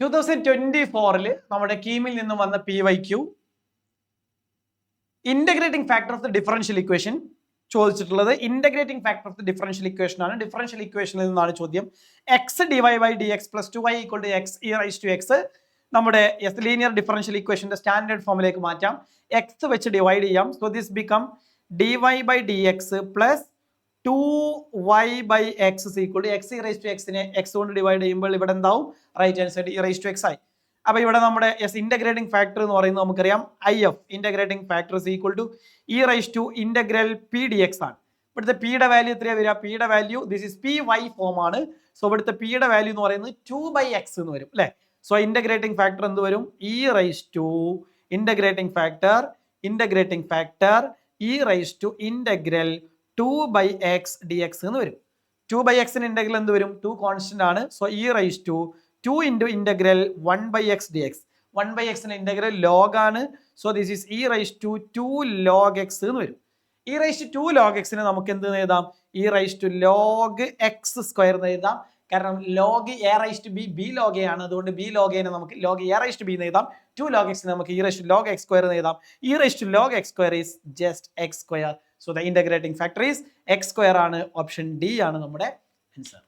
2024 നമ്മുടെ കീമിൽ നിന്നും വന്ന PYQ integrating factor of the differential equation ചോദിച്ചിട്ടുള്ളത്. Integrating factor of the differential equation ആണ്. ഡിഫറൻഷ്യൽ ഇക്വേഷനിൽ നിന്നാണ് ചോദ്യം. X divide by d x plus 2y equal to x e raise to x നമ്മുടെ linear differential ഇക്വേഷന്റെ സ്റ്റാൻഡേർഡ് ഫോമിലേക്ക് മാറ്റാം. X വെച്ച് ഡിവൈഡ് ചെയ്യാം. So this become dy by d x plus 2y by x equal to x e raise to എക്സിനെ x കൊണ്ട് divide ചെയ്യുമ്പോൾ ഇവിടെ എന്താവും? Right hand side e raise to x ആയി. അപ്പൊ ഇവിടെ നമ്മുടെ ഇന്റഗ്രേറ്റിംഗ് ഫാക്ടർ എന്ന് പറയുന്നത് നമുക്കറിയാം IF integrating factor is equal to e raise to integral p d x ആണ്. ഇവിടുത്തെ പിയുടെ വാല്യൂ എത്രയാ വരിക? പിയുടെ value this is PY form ആണ്. സോ ഇവിടുത്തെ പിയുടെ വാല്യൂ എന്ന് പറയുന്നത് 2/x എന്ന് വരും അല്ലെ. സോ ഇന്റഗ്രേറ്റിംഗ് ഫാക്ടർ എന്ത് വരും? E raise to integrating factor e raise to integral 2/x dx എന്ന് വരും. 2/x ഇന്റഗ്രൽ എന്ത് വരും? 2 കോൺസ്റ്റന്റ് ആണ്. So e raise to 2 into integral 1/x dx. 1/x integral log ആണ്. So this is e raise to 2 log x എന്ന് വരും. E raise to 2 log x നമുക്ക് എന്ത് എഴുതാം? E raise to log x square എന്ന് എഴുതാം. കാരണം log a raise to b b log a ആണ്. അതുകൊണ്ട് ബി ലോഗ് എനെ നമുക്ക് log a raise to b എന്ന് എഴുതാം. 2 log x നമുക്ക് e raise to log x square എന്ന് എഴുതാം. E raise to log x square is just x square. So the integrating factor is x square ആണ്. Option D ആണ് നമ്മുടെ answer.